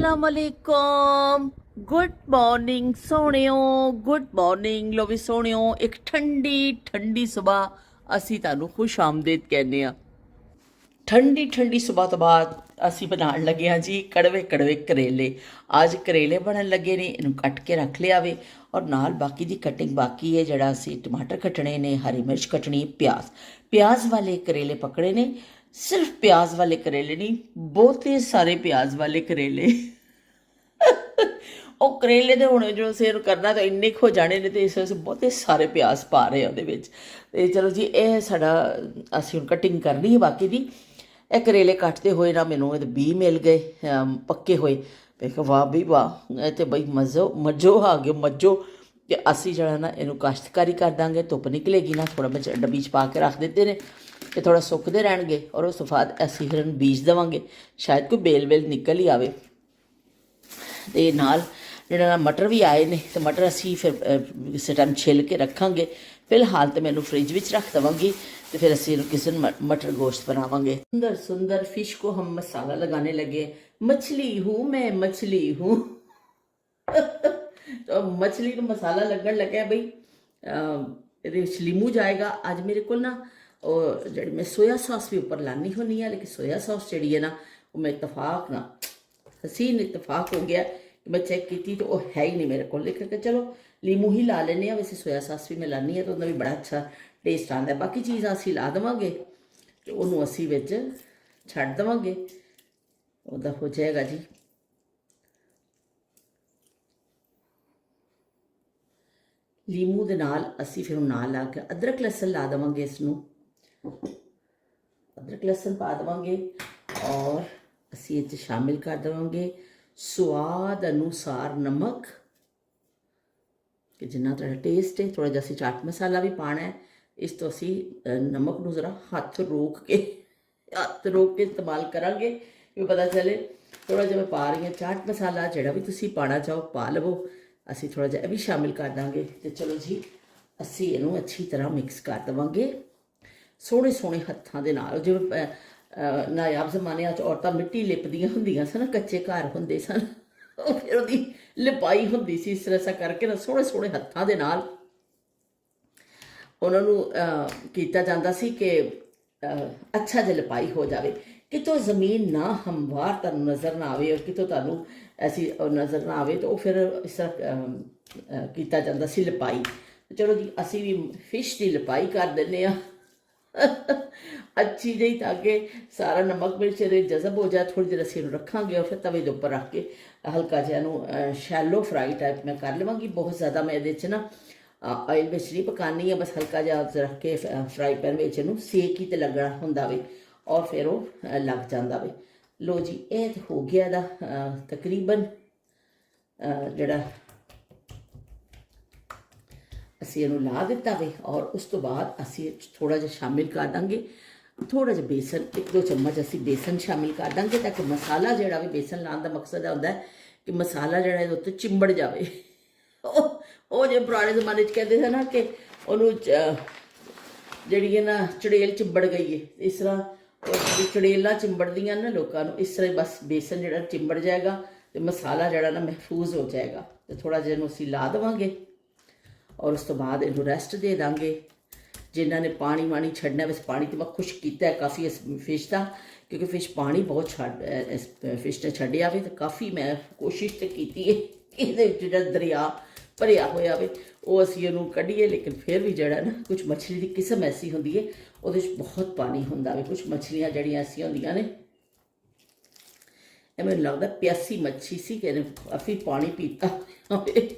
अस्सलामुअलैकुम good morning सोहणियो good morning लो भी सोहणियो एक ठंडी ठंडी सुबह ਅਸੀਂ ਤੁਹਾਨੂੰ ਖੁਸ਼ ਆਮਦੀਦ ਕਹਿੰਦੇ ਆ। ਠੰਡੀ ਠੰਡੀ ਸੁਬਹ ਤੋਂ ਬਾਅਦ ਅਸੀਂ ਬਣਾਉਣ ਲੱਗੇ ਹਾਂ ਜੀ ਕੜਵੇ ਕੜਵੇ ਕਰੇਲੇ। ਅੱਜ ਕਰੇਲੇ ਬਣਨ ਲੱਗੇ ਨੇ, ਇਹਨੂੰ ਕੱਟ ਕੇ ਰੱਖ ਲਿਆ ਵੇ ਔਰ ਨਾਲ ਬਾਕੀ ਦੀ ਕਟਿੰਗ ਬਾਕੀ ਹੈ। ਜਿਹੜਾ ਅਸੀਂ ਟਮਾਟਰ ਕੱਟਣੇ ਨੇ, ਹਰੀ ਮਿਰਚ ਕੱਟਣੀ, ਪਿਆਜ਼ ਵਾਲੇ ਕਰੇਲੇ ਪਕੜੇ ਨੇ। ਸਿਰਫ ਪਿਆਜ਼ ਵਾਲੇ ਕਰੇਲੇ ਨਹੀਂ, ਬਹੁਤੇ ਸਾਰੇ ਪਿਆਜ਼ ਵਾਲੇ ਕਰੇਲੇ। ਉਹ ਕਰੇਲੇ ਦੇ ਹੁਣ ਜਦੋਂ ਅਸੀਂ ਇਹਨੂੰ ਕਰਨਾ ਤਾਂ ਇੰਨੇ ਕੁ ਹੋ ਜਾਣੇ ਨੇ, ਅਤੇ ਇਸ ਵਾਸਤੇ ਬਹੁਤੇ ਸਾਰੇ ਪਿਆਜ਼ ਪਾ ਰਹੇ ਉਹਦੇ ਵਿੱਚ। ਅਤੇ ਚਲੋ ਜੀ, ਇਹ ਸਾਡਾ ਅਸੀਂ ਹੁਣ ਕਟਿੰਗ ਕਰਨੀ ਹੈ ਬਾਕੀ ਦੀ। ਇਹ ਕਰੇਲੇ ਕੱਟਦੇ ਹੋਏ ਨਾ ਮੈਨੂੰ ਇਹਦੇ ਬੀ ਮਿਲ ਗਏ ਪੱਕੇ ਹੋਏ। ਮੈਂ ਕਿਹਾ ਵਾਹ ਵੀ ਵਾਹ, ਇਹ ਤਾਂ ਬਈ ਮੱਝੋ ਆ ਗਏ ਮੱਝੋ। ਅਤੇ ਅਸੀਂ ਜਿਹੜਾ ਨਾ ਇਹਨੂੰ ਕਾਸ਼ਤਕਾਰੀ ਕਰ ਦਾਂਗੇ। ਧੁੱਪ ਨਿਕਲੇਗੀ ਨਾ, ਥੋੜ੍ਹਾ ਵਿੱਚ ਡੱਬੀ 'ਚ ਪਾ ਕੇ ਰੱਖ ਦਿੱਤੇ ਨੇ ਅਤੇ ਥੋੜ੍ਹਾ ਸੁੱਕਦੇ ਰਹਿਣਗੇ ਔਰ ਉਸ ਤੋਂ ਬਾਅਦ ਅਸੀਂ ਫਿਰ ਇਹਨੂੰ ਬੀਜ ਦੇਵਾਂਗੇ। ਸ਼ਾਇਦ ਕੋਈ ਬੇਲ ਨਿਕਲ ਹੀ ਆਵੇ। ਅਤੇ ਨਾਲ ਜਿਹੜਾ ਮਟਰ ਵੀ ਆਏ ਨੇ, ਅਤੇ ਮਟਰ ਅਸੀਂ ਫਿਰ ਕਿਸੇ ਟਾਈਮ ਛਿੱਲ ਕੇ ਰੱਖਾਂਗੇ। ਫਿਲਹਾਲ ਤਾਂ ਮੈਨੂੰ ਫਰਿੱਜ ਵਿੱਚ ਰੱਖ ਦੇਵਾਂਗੀ ਅਤੇ ਫਿਰ ਅਸੀਂ ਇਹਨੂੰ ਕਿਸੇ ਦਿਨ ਮਟਰ ਗੋਸ਼ਤ ਬਣਾਵਾਂਗੇ। सुंदर सुंदर फिश को हम मसाला लगाने लगे। मछली हूँ मैं, मछली हूँ। तो मछली को मसाला लगन लगे बई ਇਹਦੇ ਵਿੱਚ ਲੀਮੂ ਜਾਏਗਾ। ਅੱਜ ਮੇਰੇ ਕੋਲ ਨਾ ਉਹ ਜਿਹੜੀ ਮੈਂ ਸੋਇਆ ਸੌਸ ਵੀ ਉੱਪਰ ਲਾਨੀ ਹੁੰਦੀ ਹਾਂ, ਲੇਕਿਨ ਸੋਇਆ ਸੌਸ ਜਿਹੜੀ ਹੈ ਨਾ ਉਹ ਮੈਂ ਇਤਫਾਕ ਨਾ ਹਸੀਨ ਇਤਫਾਕ ਹੋ ਗਿਆ ਕਿ ਮੈਂ ਚੈੱਕ ਕੀਤੀ ਤਾਂ ਉਹ ਹੈ ਹੀ ਨਹੀਂ ਮੇਰੇ ਕੋਲ। ਲੇਕਿਨ ਚਲੋ ਲੀਮੂ ਹੀ ਲਾ ਲੈਂਦੇ ਹਾਂ। ਵੈਸੇ ਸੋਇਆ ਸੌਸ ਵੀ ਮੈਂ ਲਾਨੀ ਹਾਂ ਤਾਂ ਉਹਦਾ ਵੀ ਬੜਾ ਅੱਛਾ ਟੇਸਟ ਆਉਂਦਾ। ਬਾਕੀ ਚੀਜ਼ਾਂ ਅਸੀਂ ਲਾ ਦੇਵਾਂਗੇ ਅਤੇ ਉਹਨੂੰ ਅਸੀਂ ਵਿੱਚ ਛੱਡ ਦੇਵਾਂਗੇ, ਉਹਦਾ ਹੋ ਜਾਏਗਾ ਜੀ। ਲੀਮੂ ਦੇ ਨਾਲ ਅਸੀਂ ਫਿਰ ਨਾਲ ਲਾ ਕੇ ਅਦਰਕ ਲਸਣ ਲਾ ਦੇਵਾਂਗੇ। ਇਸ ਨੂੰ ਅਦਰਕ ਲਸਣ ਪਾ ਦੇਵਾਂਗੇ ਔਰ ਅਸੀਂ ਇਹ 'ਚ ਸ਼ਾਮਿਲ ਕਰ ਦੇਵਾਂਗੇ ਸਵਾਦ ਅਨੁਸਾਰ ਨਮਕ, ਕਿ ਜਿੰਨਾ ਤੁਹਾਡਾ ਟੇਸਟ ਹੈ। ਥੋੜ੍ਹਾ ਜਿਹਾ ਅਸੀਂ ਚਾਟ ਮਸਾਲਾ ਵੀ ਪਾਉਣਾ ਹੈ। ਇਸ ਤੋਂ ਅਸੀਂ ਨਮਕ ਨੂੰ ਜ਼ਰਾ ਹੱਥ ਰੋਕ ਕੇ ਇਸਤੇਮਾਲ ਕਰਾਂਗੇ ਕਿ ਪਤਾ ਚੱਲੇ। ਥੋੜ੍ਹਾ ਜਿਹਾ ਮੈਂ ਪਾ ਰਹੀ ਹਾਂ ਚਾਟ ਮਸਾਲਾ, ਜਿਹੜਾ ਵੀ ਤੁਸੀਂ ਪਾਉਣਾ ਚਾਹੋ ਪਾ ਲਵੋ। ਅਸੀਂ ਥੋੜ੍ਹਾ ਜਿਹਾ ਇਹ ਵੀ ਸ਼ਾਮਿਲ ਕਰ ਦਾਂਗੇ। ਅਤੇ ਚਲੋ ਜੀ, ਅਸੀਂ ਇਹਨੂੰ ਅੱਛੀ ਤਰ੍ਹਾਂ ਮਿਕਸ ਕਰ ਦੇਵਾਂਗੇ ਸੋਹਣੇ ਸੋਹਣੇ ਹੱਥਾਂ ਦੇ ਨਾਲ। ਜਿਵੇਂ ਨਾਯਾਬ ਜ਼ਮਾਨਿਆਂ 'ਚ ਔਰਤਾਂ ਮਿੱਟੀ ਲਿਪਦੀਆਂ ਹੁੰਦੀਆਂ ਸਨ, ਕੱਚੇ ਘਰ ਹੁੰਦੇ ਸਨ, ਉਹ ਫਿਰ ਉਹਦੀ ਲਿਪਾਈ ਹੁੰਦੀ ਸੀ। ਇਸ ਤਰ੍ਹਾਂ ਕਰਕੇ ਨਾ ਸੋਹਣੇ ਸੋਹਣੇ ਹੱਥਾਂ ਦੇ ਨਾਲ ਉਹਨਾਂ ਨੂੰ ਕੀਤਾ ਜਾਂਦਾ ਸੀ ਕਿ ਅੱਛਾ ਜਿਹਾ ਲਿਪਾਈ ਹੋ ਜਾਵੇ। ਕਿਤੋਂ ਜ਼ਮੀਨ ਨਾ ਹਮਵਾਰ ਤੁਹਾਨੂੰ ਨਜ਼ਰ ਨਾ ਆਵੇ ਔਰ ਕਿਤੋਂ ਤੁਹਾਨੂੰ ਐਸੀ ਨਜ਼ਰ ਨਾ ਆਵੇ, ਤਾਂ ਉਹ ਫਿਰ ਇਸ ਤਰ੍ਹਾਂ ਕੀਤਾ ਜਾਂਦਾ ਸੀ ਲਿਪਾਈ। ਚਲੋ ਜੀ, ਅਸੀਂ ਵੀ ਫਿਸ਼ ਦੀ ਲਿਪਾਈ ਕਰ ਦਿੰਦੇ ਹਾਂ ਅੱਛੀ ਜਿਹੀ, ਤਾਂ ਕਿ ਸਾਰਾ ਨਮਕ ਮਿਰਚ ਇਹਦੇ ਜਜ਼ਬ ਹੋ ਜਾਏ। ਥੋੜ੍ਹੀ ਦੇਰ ਅਸੀਂ ਇਹਨੂੰ ਰੱਖਾਂਗੇ ਔਰ ਫਿਰ ਤਵੇ ਦੇ ਉੱਪਰ ਰੱਖ ਕੇ ਹਲਕਾ ਜਿਹਾ ਇਹਨੂੰ ਸ਼ੈਲੋ ਫਰਾਈ ਟਾਈਪ ਮੈਂ ਕਰ ਲਵਾਂਗੀ। ਬਹੁਤ ਜ਼ਿਆਦਾ ਮੈਂ ਇਹਦੇ 'ਚ ਨਾ ਆਇਲ ਵਿੱਚ ਨਹੀਂ ਪਕਾਉਣੀ ਹੈ, ਬਸ ਹਲਕਾ ਜਿਹਾ ਰੱਖ ਕੇ ਫਰਾਈ ਪੈਨ ਵਿੱਚ ਇਹਨੂੰ ਸੇਕ ਹੀ ਤੇ ਲੱਗਣਾ ਹੁੰਦਾ ਵੇ ਔਰ ਫਿਰ ਉਹ ਲੱਗ ਜਾਂਦਾ ਵੇ। ਲੋ ਜੀ, ਇਹ ਹੋ ਗਿਆ ਇਹਦਾ ਤਕਰੀਬਨ ਜਿਹੜਾ ਅਸੀਂ ਇਹਨੂੰ ਲਾ ਦਿੱਤਾ ਵੇ। ਔਰ ਉਸ ਤੋਂ ਬਾਅਦ ਅਸੀਂ ਥੋੜ੍ਹਾ ਜਿਹਾ ਸ਼ਾਮਿਲ ਕਰ ਦਾਂਗੇ, ਥੋੜ੍ਹਾ ਜਿਹਾ ਬੇਸਨ, 1-2 ਚਮਚ ਅਸੀਂ ਬੇਸਨ ਸ਼ਾਮਿਲ ਕਰ ਦਾਂਗੇ, ਤਾਂ ਕਿ ਮਸਾਲਾ ਜਿਹੜਾ ਵੀ ਬੇਸਨ ਲਾਉਣ ਦਾ ਮਕਸਦ ਹੁੰਦਾ ਕਿ ਮਸਾਲਾ ਜਿਹੜਾ ਇਹਦੇ ਉੱਤੇ ਚਿੰਬੜ ਜਾਵੇ। ਉਹ ਜੇ ਪੁਰਾਣੇ ਜ਼ਮਾਨੇ 'ਚ ਕਹਿੰਦੇ ਸੀ ਨਾ ਕਿ ਉਹਨੂੰ ਜਿਹੜੀ ਹੈ ਨਾ ਚੜੇਲ ਚਿੰਬੜ ਗਈ ਹੈ, ਇਸ ਤਰ੍ਹਾਂ ਚੜੇਲਾਂ ਚਿੰਬੜਦੀਆਂ ਨਾ ਲੋਕਾਂ ਨੂੰ, ਇਸ ਤਰ੍ਹਾਂ ਬਸ ਬੇਸਨ ਜਿਹੜਾ ਚਿੰਬੜ ਜਾਏਗਾ ਅਤੇ ਮਸਾਲਾ ਜਿਹੜਾ ਨਾ ਮਹਿਫੂਜ਼ ਹੋ ਜਾਏਗਾ। ਅਤੇ ਥੋੜ੍ਹਾ ਜਿਹਾ ਇਹਨੂੰ ਅਸੀਂ ਲਾ ਦੇਵਾਂਗੇ ਔਰ ਉਸ ਤੋਂ ਬਾਅਦ ਇਹਨੂੰ ਰੈਸਟ ਦੇ ਦਾਂਗੇ। ਜਿਨ੍ਹਾਂ ਨੇ ਪਾਣੀ ਵਾਣੀ ਛੱਡਣਾ, ਵੈਸੇ ਪਾਣੀ ਤਾਂ ਮੈਂ ਖੁਸ਼ਕ ਕੀਤਾ ਹੈ ਕਾਫੀ ਇਸ ਫਿਸ਼ ਦਾ, ਕਿਉਂਕਿ ਫਿਸ਼ ਪਾਣੀ ਬਹੁਤ ਇਸ ਫਿਸ਼ ਨੇ ਛੱਡਿਆ ਵੇ। ਤਾਂ ਕਾਫੀ ਮੈਂ ਕੋਸ਼ਿਸ਼ ਤਾਂ ਕੀਤੀ ਹੈ ਕਿ ਇਹਦੇ ਵਿੱਚ ਜਿਹੜਾ ਦਰਿਆ ਭਰਿਆ ਹੋਇਆ ਵੇ ਉਹ ਅਸੀਂ ਉਹਨੂੰ ਕੱਢੀਏ, ਲੇਕਿਨ ਫਿਰ ਵੀ ਜਿਹੜਾ ਨਾ ਕੁਛ ਮੱਛਲੀ ਦੀ ਕਿਸਮ ਐਸੀ ਹੁੰਦੀ ਹੈ ਉਹਦੇ 'ਚ ਬਹੁਤ ਪਾਣੀ ਹੁੰਦਾ ਵੇ। ਕੁਛ ਮੱਛਲੀਆਂ ਜਿਹੜੀਆਂ ਐਸੀਆਂ ਹੁੰਦੀਆਂ ਨੇ, ਇਹ ਮੈਨੂੰ ਲੱਗਦਾ ਪਿਆਸੀ ਮੱਛੀ ਸੀ ਕਿ ਇਹਨੇ ਕਾਫੀ ਪਾਣੀ ਪੀਤਾ ਹੋਵੇ।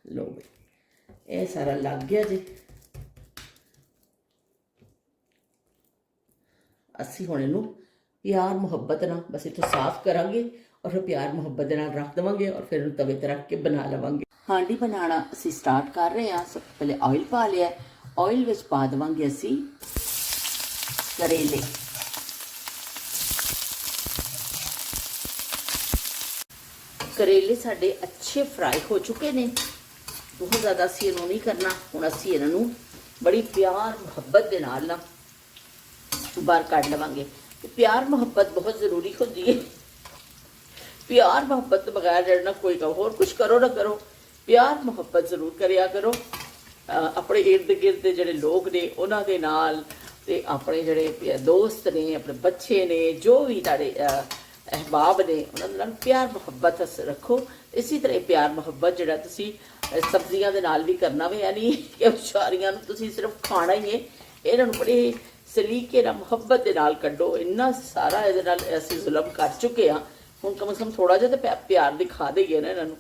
ਲੋ ਬਈ, ਇਹ ਸਾਰਾ ਲੱਗ ਗਿਆ ਜੀ। ਅਸੀਂ ਹੁਣ ਇਹਨੂੰ ਪਿਆਰ ਮੁਹੱਬਤ ਨਾਲ ਬਸ ਇੱਥੋਂ ਸਾਫ਼ ਕਰਾਂਗੇ ਔਰ ਫਿਰ ਪਿਆਰ ਮੁਹੱਬਤ ਦੇ ਨਾਲ ਰੱਖ ਦੇਵਾਂਗੇ ਔਰ ਫਿਰ ਇਹਨੂੰ ਤਵੇ 'ਤੇ ਰੱਖ ਕੇ ਬਣਾ ਲਵਾਂਗੇ। ਹਾਂਡੀ ਬਣਾਉਣਾ ਅਸੀਂ ਸਟਾਰਟ ਕਰ ਰਹੇ ਹਾਂ। ਸਭ ਤੋਂ ਪਹਿਲੇ ਆਇਲ ਪਾ ਲਿਆ। ਆਇਲ ਵਿੱਚ ਪਾ ਦੇਵਾਂਗੇ ਅਸੀਂ ਕਰੇਲੇ। ਕਰੇਲੇ ਸਾਡੇ ਅੱਛੇ ਫਰਾਈ ਹੋ ਚੁੱਕੇ ਨੇ, ਬਹੁਤ ਜ਼ਿਆਦਾ ਅਸੀਂ ਇਹਨੂੰ ਨਹੀਂ ਕਰਨਾ। ਹੁਣ ਅਸੀਂ ਇਹਨਾਂ ਨੂੰ ਬੜੀ ਪਿਆਰ ਮੁਹੱਬਤ ਦੇ ਨਾਲ ਨਾ ਬਾਹਰ ਕੱਢ ਲਵਾਂਗੇ। ਪਿਆਰ ਮੁਹੱਬਤ ਬਹੁਤ ਜ਼ਰੂਰੀ ਹੁੰਦੀ ਹੈ प्यार मुहब्बत तो बगैर जड़ना कोई का होर कुछ करो ना करो, प्यार मुहब्बत जरूर करिया करो। अपने इर्द गिर्द ਜਿਹੜੇ ਲੋਕ ਨੇ ਉਹਨਾਂ ਦੇ ਨਾਲ ਤੇ ਆਪਣੇ ਜਿਹੜੇ ਦੋਸਤ ਨੇ, ਆਪਣੇ ਬੱਚੇ ਨੇ, ਜੋ ਵੀ ਤੁਹਾਡੇ ਅਹਿਬਾਬ ਨੇ, ਉਹਨਾਂ ਦੇ ਨਾਲ ਪਿਆਰ ਮੁਹੱਬਤ ਰੱਖੋ। ਇਸੇ ਤਰ੍ਹਾਂ ਪਿਆਰ ਮੁਹੱਬਤ ਜਿਹੜਾ ਤੁਸੀਂ ਸਬਜ਼ੀਆਂ ਦੇ ਨਾਲ ਵੀ ਕਰਨਾ ਵੇ, ਯਾਨੀ ਕਿ ਵਿਚਾਰੀਆਂ ਨੂੰ ਤੁਸੀਂ ਸਿਰਫ ਖਾਣਾ ਹੀ ਹੈ, ਇਹਨਾਂ ਨੂੰ ਬੜੇ ਸਲੀਕੇ ਨਾਲ ਮੁਹੱਬਤ ਦੇ ਨਾਲ ਕੱਢੋ। ਇੰਨਾ ਸਾਰਾ ਇਹਦੇ ਨਾਲ ਅਸੀਂ ਜ਼ੁਲਮ ਕਰ ਚੁੱਕੇ ਹਾਂ, ਹੁਣ ਕਮ ਸੇ ਕਮ ਥੋੜਾ ਜਿਹਾ ਤਾਂ ਪਿਆਰ ਦਿਖਾ ਦੇਈਏ ਨਾ ਇਹਨਾਂ ਨੂੰ।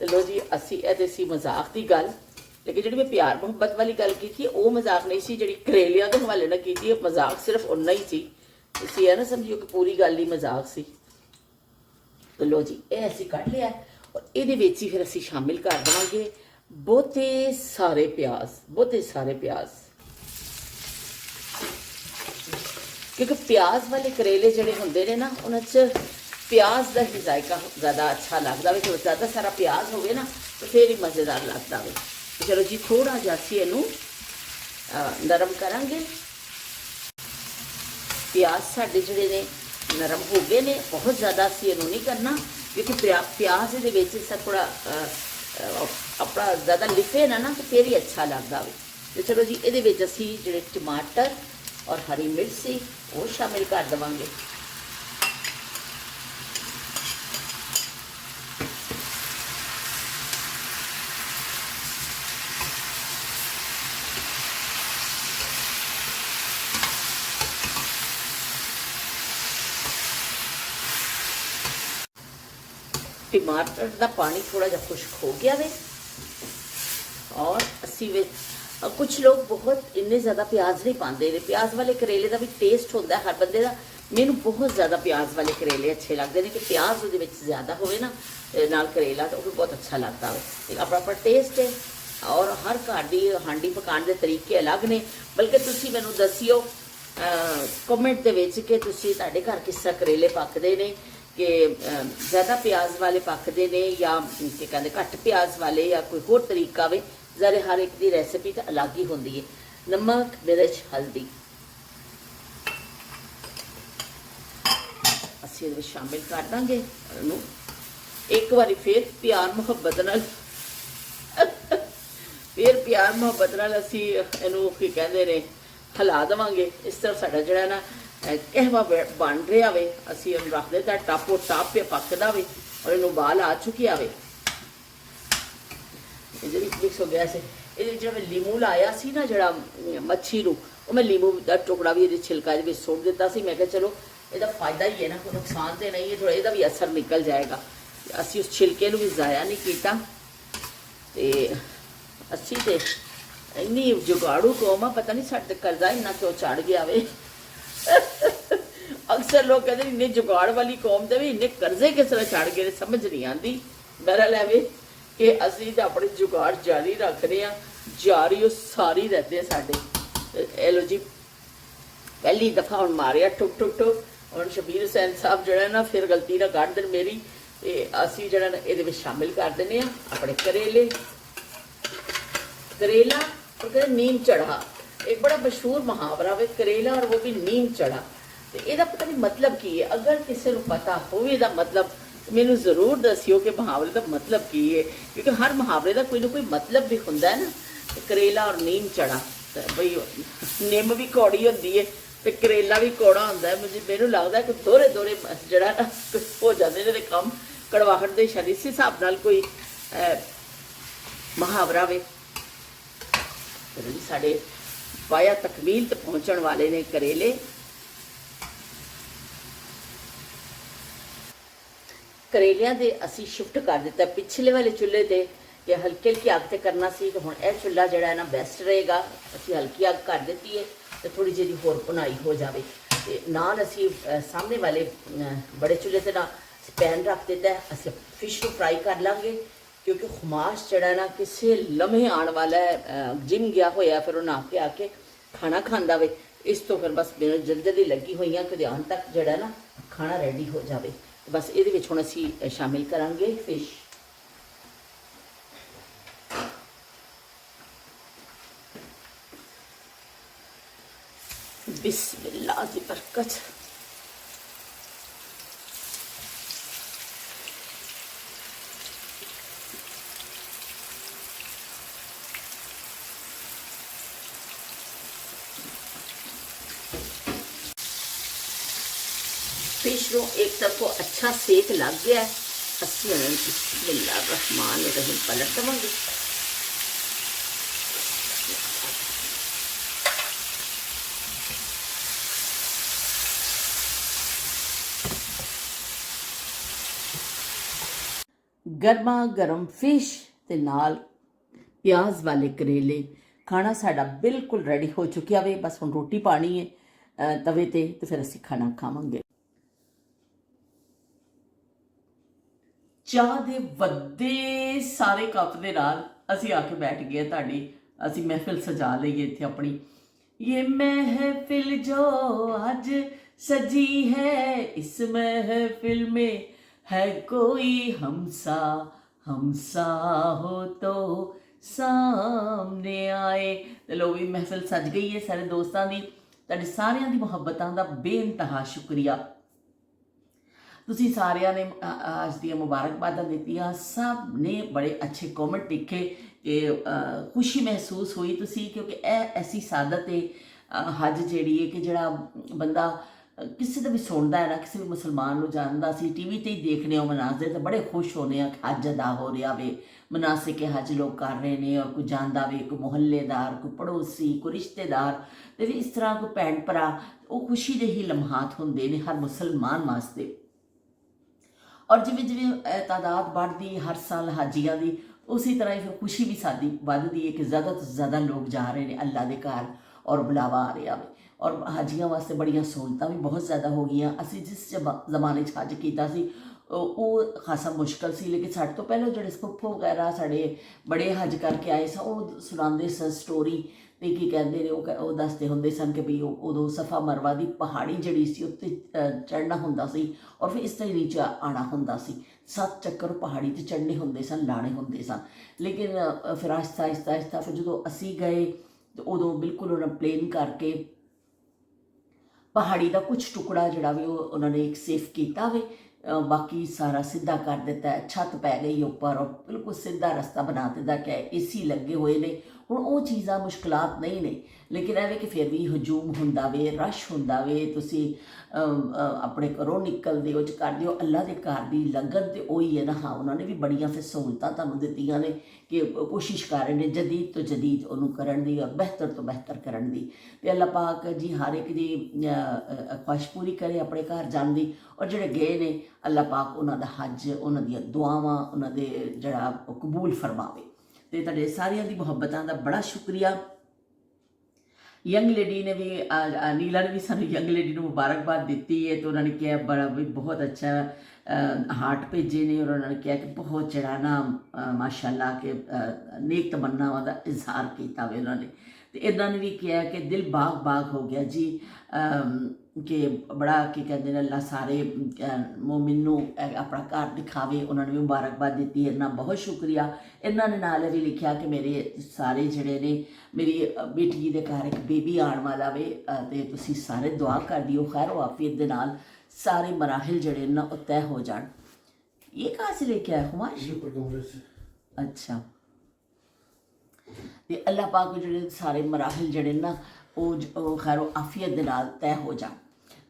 ਤੇ ਲੋ ਜੀ, ਅਸੀਂ ਇਹ ਤੇ ਸੀ ਮਜ਼ਾਕ ਦੀ ਗੱਲ, ਲੇਕਿਨ ਜਿਹੜੀ ਮੈਂ ਪਿਆਰ ਮੁਹੱਬਤ ਵਾਲੀ ਗੱਲ ਕੀਤੀ ਉਹ ਮਜ਼ਾਕ ਨਹੀਂ ਸੀ। ਜਿਹੜੀ ਕਰੇਲਿਆਂ ਦੇ ਹਵਾਲੇ ਨਾਲ ਕੀਤੀ ਇਹ ਮਜ਼ਾਕ ਸਿਰਫ ਉਨਾ ਹੀ ਸੀ। ਤੁਸੀਂ ਇਹ ਨਾ ਸਮਝਿਓ ਕਿ ਪੂਰੀ ਗੱਲ ਹੀ ਮਜ਼ਾਕ ਸੀ। ਤੇ ਲੋ ਜੀ, ਇਹ ਅਸੀਂ ਕੱਢ ਲਿਆ ਔਰ ਇਹਦੇ ਵਿੱਚ ਹੀ ਫਿਰ ਅਸੀਂ ਸ਼ਾਮਿਲ ਕਰ ਦੇਵਾਂਗੇ ਬਹੁਤੇ ਸਾਰੇ ਪਿਆਜ਼, ਬਹੁਤੇ ਸਾਰੇ ਪਿਆਜ਼, क्योंकि प्याज वाले करेले जोड़े होंगे ने ना उन्होंने प्याज का ही जायका ज़्यादा अच्छा लगता है। तो ज़्यादा सारा प्याज हो ना तो फिर ही मज़ेदार लगता है। तो चलो जी, थोड़ा जहा असी इनू नरम करांगे। प्याज साढ़े जोड़े ने नरम हो गए ने, बहुत ज़्यादा असी इनू नहीं करना, क्योंकि प्याज ये थोड़ा अपना ज़्यादा लिपे ना तो फिर ही अच्छा लगता है। तो चलो जी, ये असी जोड़े टमाटर और हरी मिर्च सी वो शामिल कर देवांगे। टमाटर का पानी थोड़ा जा खुश्क हो गया वे और असी वे कुछ लोग बहुत इन्ने ज़्यादा प्याज नहीं पाते। प्याज वाले करेले का भी टेस्ट होता है हर बंदे का। मैनू बहुत ज़्यादा प्याज वाले करेले अच्छे लगते हैं कि प्याज वो ज़्यादा हो ना नाल करेला तो वो बहुत अच्छा लगता है। अपना अपना टेस्ट है और हर घर की हांडी पकाने के तरीके अलग ने। बल्कि तुसी मैनू दसियो कमेंट के कि तुसी तुहाडे घर किस तरह करेले पकते हैं, कि ज़्यादा प्याज वाले पकते हैं या कि कहते घट प्याज वाले या कोई होर तरीका वे। ज़रे हर एक की रेसिपी तो अलग ही होंगी है। नमक, मिर्च, हल्दी असी शामिल कर देंगे। एक बार फिर प्यार मुहब्बत नाल फिर प्यार मुहब्बत नाल असी इनू की कहते ने हिला देवांगे। इस तरह साडा जिहड़ा ना कहवा बन रहा वे, असी इनू रख देता टापो टाप पे पकदा वे और इनू उबाल आ चुकी आवे। मिक्स हो गया से जो मैं लीमू लाया सी ना जरा मच्छी नू, वो मैं लीमू का टुकड़ा भी छिलका सुट दिता सी। मैं कहा चलो ਇਹਦਾ फायदा ही है ना, कोई नुकसान तो नहीं है, थोड़ा ਇਹਦਾ भी असर निकल जाएगा। असी उस छिलके भी ज़ाया नहीं किया। तो असी तो इन्नी जुगाड़ू कौम आ, पता नहीं साढ़े कर्जा इन्ना क्यों चढ़ गया वे। अक्सर लोग कहते इन्ने जुगाड़ वाली कौम के भी इन्ने कर्जे किस तरह चढ़ गए, समझ नहीं आती। बहरहाल है कि असी तो अपने जुगाड़ जारी रख रहे हैं, जारी वो सारी रहते हैं साढ़े। लो जी, पहली दफ़ा हम मारिया ठुक ठुक ठुक। और शबीर हुसैन साहब जो ना फिर गलती ना कढ़ देन मेरी। असी जो ये शामिल कर देने अपने करेले। करेला और कहते नीम चढ़ा, एक बड़ा मशहूर मुहावरा वे, करेला और वो भी नीम चढ़ा। तो यदा पता नहीं मतलब की है, अगर किसी को पता हो इसका मतलब मैनू जरूर दसियो कि मुहावरे का मतलब की है, क्योंकि हर मुहावरे का कोई ना कोई मतलब भी होंदा है ना। तो करेला और नीम चढ़ा, तो बई निम भी कौड़ी होंदी है तो करेला भी कौड़ा होंदा है। मैनू लगता है कि दोहरे दोहरे जड़ा ना हो जाते हैं काम कड़वाहट के शायद इस हिसाब नाल कोई मुहावरा वे। साढ़े वाया तकमील तक पहुँचने वाले ने करेले। करेलियां दे असी शिफ्ट कर दिता पिछले वाले चुल्हे ते कि हल्की हल्की अग ते करना सी। तो हुण यह चुल्हा जिहड़ा है ना बेस्ट रहेगा। असी हल्की अग कर दी है तो थोड़ी जी होर भुनाई हो जाए। तो नाल असी सामने वाले बड़े चुल्हे ते ना पैन रख दिता है। असी फिश को फ्राई कर लाँगे, क्योंकि खुमाश जिहड़ा ना किसी लम्हे आने वाला है, जिम गया होया फिर नहा के आके खाना खांदा वे। इस तो फिर बस मेरे जल्दी जल्दी लगी हुई कि ध्यान तक जिहड़ा ना खाना रेडी हो जाए। बस ये हुण असी शामिल करांगे फिश। बिस्मिल्लाह दी बरकत। फिश ਨੂੰ एक तरफों अच्छा सेक लग गया है। ਅਸੀਂ ਇਹਨਾਂ ਨੂੰ बिस्मिल्लाह रहमान रहीम पलट देवांगे। गर्मा गर्म फिश ते नाल प्याज वाले करेले। खाना साडा बिल्कुल रेडी हो चुकिया वे, बस हुण रोटी पानी है तवे ते फिर असीं खाना खावांगे। ਚਾਹ ਦੇ ਵੱਡੇ ਸਾਰੇ ਕੱਪ ਦੇ ਨਾਲ ਅਸੀਂ ਆ ਕੇ ਬੈਠ ਗਏ ਤੁਹਾਡੀ, ਅਸੀਂ ਮਹਿਫਿਲ ਸਜਾ ਲਈਏ ਇੱਥੇ ਆਪਣੀ। ये महफिल जो आज सजी है, इस महफिल में है कोई हमसा, हमसा हो तो सामने आए। ਤੇ ਲੋ ਵੀ ਮਹਿਫਿਲ ਸਜ ਗਈ ਹੈ ਸਾਰੇ ਦੋਸਤਾਂ ਦੀ। ਤੁਹਾਡੇ ਸਾਰਿਆਂ ਦੀ ਮੁਹੱਬਤਾਂ ਦਾ ਬੇਇੰਤਹਾ ਸ਼ੁਕਰੀਆ। ਤੁਸੀਂ ਸਾਰਿਆਂ ਨੇ ਅੱਜ ਦੀਆਂ ਮੁਬਾਰਕਬਾਦਾਂ ਦਿੱਤੀਆਂ, ਸਭ ਨੇ ਬੜੇ ਅੱਛੇ ਕਮੈਂਟ ਲਿਖੇ ਤੇ ਖੁਸ਼ੀ ਮਹਿਸੂਸ ਹੋਈ ਤੁਸੀਂ, ਕਿਉਂਕਿ ਇਹ ਐਸੀ ਸਾਦਤ ਹੈ ਹੱਜ ਜਿਹੜੀ ਹੈ ਕਿ ਜਿਹੜਾ ਬੰਦਾ ਕਿਸੇ ਦਾ ਵੀ ਸੁਣਦਾ ਹੈ ਨਾ, ਕਿਸੇ ਵੀ ਮੁਸਲਮਾਨ ਨੂੰ ਜਾਣਦਾ, ਅਸੀਂ ਟੀਵੀ ਤੇ ਹੀ ਦੇਖਦੇ ਹਾਂ ਮਨਾਜ਼ਰ ਤਾਂ ਬੜੇ ਖੁਸ਼ ਹੋਨੇ ਆ ਕਿ ਹੱਜ ਅਦਾ ਹੋ ਰਿਹਾ ਵੇ, ਮਨਾਸਿਕ ਹੱਜ ਲੋਕ ਕਰ ਰਹੇ ਨੇ, ਔਰ ਕੋਈ ਜਾਂਦਾ ਵੇ, ਕੋਈ ਮੁਹੱਲੇਦਾਰ, ਕੋਈ ਪੜੋਸੀ, ਕੋਈ ਰਿਸ਼ਤੇਦਾਰ, ਤੇ ਵੀ ਇਸ ਤਰ੍ਹਾਂ ਕੋਈ ਭੈਣ ਭਰਾ, ਉਹ ਖੁਸ਼ੀ ਦੇ ਹੀ ਲਮਹਾਤ ਹੁੰਦੇ ਨੇ ਹਰ ਮੁਸਲਮਾਨ ਵਾਸਤੇ। ਔਰ ਜਿਵੇਂ ਜਿਵੇਂ ਤਾਦਾਦ बढ़ती हर साल हाजियां की, उसी तरह ही फिर खुशी भी साडी बढ़ती है कि ज़्यादा तो ज़्यादा लोग जा रहे हैं अल्लाह के घर और बुलावा आ रहा है। और हाजियां वास्ते बड़ियां सहूलतां भी बहुत ज़्यादा हो गई। असी जिस जमाने हज किया वो खासा मुश्किल सी, लेकिन साढ़े तो पहले जो फुफ्फो वगैरह साढ़े बड़े हज करके आए सन, वो सुनाते सन स्टोरी ਤੇ ਕੀ ਕਹਿੰਦੇ ਨੇ ਉਹ ਦੱਸਦੇ ਹੁੰਦੇ ਸਨ ਕਿ ਵੀ ਉਦੋਂ ਸਫਾ ਮਰਵਾ ਦੀ ਪਹਾੜੀ ਜਿਹੜੀ ਸੀ ਉੱਤੇ ਚੜ੍ਹਨਾ ਹੁੰਦਾ ਸੀ ਔਰ ਫਿਰ ਇਸ ਤਰ੍ਹਾਂ ਨੀਚੇ ਆਉਣਾ ਹੁੰਦਾ ਸੀ। 7 ਚੱਕਰ ਪਹਾੜੀ 'ਤੇ ਚੜ੍ਹਨੇ ਹੁੰਦੇ ਸਨ, ਲਾਣੇ ਹੁੰਦੇ ਸਨ। ਲੇਕਿਨ ਫਿਰ ਆਹਿਸਤਾ ਆਹਿਸਤਾ ਆਹਿਸਤਾ ਫਿਰ ਜਦੋਂ ਅਸੀਂ ਗਏ ਤਾਂ ਉਦੋਂ ਬਿਲਕੁਲ ਉਹਨਾਂ ਪਲੇਨ ਕਰਕੇ ਪਹਾੜੀ ਦਾ ਕੁਝ ਟੁਕੜਾ ਜਿਹੜਾ ਵੀ ਉਹ ਉਹਨਾਂ ਨੇ ਇੱਕ ਸੇਫ ਕੀਤਾ ਵੇ, ਬਾਕੀ ਸਾਰਾ ਸਿੱਧਾ ਕਰ ਦਿੱਤਾ ਹੈ। ਛੱਤ ਪੈ ਗਈ ਉੱਪਰ ਔਰ ਬਿਲਕੁਲ ਸਿੱਧਾ ਰਸਤਾ ਬਣਾ ਦਿੱਤਾ ਕਿ ਏਸੀ ਲੱਗੇ ਹੋਏ ਨੇ। ਹੁਣ ਉਹ ਚੀਜ਼ਾਂ ਮੁਸ਼ਕਲਾਤ ਨਹੀਂ ਨੇ, ਲੇਕਿਨ ਇਹ ਵੇ ਕਿ ਫਿਰ ਵੀ ਹਜੂਮ ਹੁੰਦਾ ਵੇ, ਰਸ਼ ਹੁੰਦਾ ਵੇ, ਤੁਸੀਂ ਆਪਣੇ ਘਰੋਂ ਨਿਕਲਦੇ ਹੋ, ਕਰਦੇ ਹੋ ਅੱਲਾ ਦੇ ਘਰ ਦੀ ਲੰਗਰ ਤੇ ਉਹੀ ਹੈ ਨਾ। ਹਾਂ, ਉਹਨਾਂ ਨੇ ਵੀ ਬੜੀਆਂ ਫਿਰ ਸਹੂਲਤਾਂ ਤੁਹਾਨੂੰ ਦਿੱਤੀਆਂ ਨੇ ਕਿ ਕੋਸ਼ਿਸ਼ ਕਰ ਰਹੇ ਨੇ ਜਦੀਦ ਤੋਂ ਜਦੀਦ ਉਹਨੂੰ ਕਰਨ ਦੀ ਔਰ ਬਿਹਤਰ ਤੋਂ ਬਿਹਤਰ ਕਰਨ ਦੀ। ਤੇ ਅੱਲਾ ਪਾਕ ਜੀ ਹਰ ਇੱਕ ਦੀ ਖੁਆਇਸ਼ ਪੂਰੀ ਕਰੇ ਆਪਣੇ ਘਰ ਜਾਣ ਦੀ। ਔਰ ਜਿਹੜੇ ਗਏ ਨੇ ਅੱਲਾ ਪਾਕ ਉਹਨਾਂ ਦਾ ਹੱਜ, ਉਹਨਾਂ ਦੀਆਂ ਦੁਆਵਾਂ, ਉਹਨਾਂ ਦੇ ਜਿਹੜਾ ਕਬੂਲ ਫਰਮਾਵੇ। ਤੇ ਤੁਹਾਡੇ ਸਾਰਿਆਂ ਦੀ ਮੁਹੱਬਤਾਂ ਦਾ ਬੜਾ ਸ਼ੁਕਰੀਆ। ਯੰਗ ਲੇਡੀ ਨੇ ਵੀ ਨੀਲਾ ਨੇ ਵੀ ਸਾਨੂੰ ਯੰਗ ਲੇਡੀ ਨੂੰ ਮੁਬਾਰਕਬਾਦ ਦਿੱਤੀ ਹੈ ਤੇ ਉਹਨਾਂ ਨੇ ਕਿਹਾ ਬੜਾ ਵੀ ਬਹੁਤ ਅੱਛਾ ਹਾਰਟ ਭੇਜੇ ਨੇ ਔਰ ਉਹਨਾਂ ਨੇ ਕਿਹਾ ਕਿ ਬਹੁਤ ਜਿਹੜਾ ਨਾ ਮਾਸ਼ਾਅੱਲਾ ਕਿ ਨੇਕ ਤਮੰਨਾਵਾਂ ਦਾ ਇਜ਼ਹਾਰ ਕੀਤਾ ਵੇ ਉਹਨਾਂ ਨੇ। ਤੇ ਇੱਦਾਂ ਨੇ ਵੀ ਕਿਹਾ ਕਿ ਦਿਲ ਬਾਗ ਬਾਗ ਹੋ ਗਿਆ ਜੀ ਕਿ ਬੜਾ ਕੀ ਕਹਿੰਦੇ ਨੇ ਅੱਲਾ ਸਾਰੇ ਮੋਮਿਨ ਨੂੰ ਆਪਣਾ ਘਰ ਦਿਖਾਵੇ। ਉਹਨਾਂ ਨੇ ਵੀ ਮੁਬਾਰਕਬਾਦ ਦਿੱਤੀ, ਇਹਨਾਂ ਬਹੁਤ ਸ਼ੁਕਰੀਆ। ਇਹਨਾਂ ਨੇ ਨਾਲ ਵੀ ਲਿਖਿਆ ਕਿ ਮੇਰੇ ਸਾਰੇ ਜਿਹੜੇ ਨੇ ਮੇਰੀ ਬੇਟੀ ਜੀ ਦੇ ਘਰ ਇੱਕ ਬੇਬੀ ਆਉਣ ਵਾਲਾ ਵੇ ਤੇ ਤੁਸੀਂ ਸਾਰੇ ਦੁਆ ਕਰ ਦਿਓ ਖੈਰ ਆਫੀਅਤ ਦੇ ਨਾਲ ਸਾਰੇ ਮਰਾਹਿਲ ਜਿਹੜੇ ਨਾ ਉਹ ਤੈਅ ਹੋ ਜਾਣ। ਇਹ ਕਹਾਂ ਸੇ ਲੈ ਕੇ ਆਇਆ ਹੁਮਾਇਸ਼? ਅੱਛਾ। ਤੇ ਅੱਲਾ ਪਾਕ ਜਿਹੜੇ ਸਾਰੇ ਮਰਾਹਿਲ ਜਿਹੜੇ ਨਾ ਉਹ ਖੈਰ ਆਫੀਅਤ ਦੇ ਨਾਲ ਤੈਅ ਹੋ ਜਾਣ।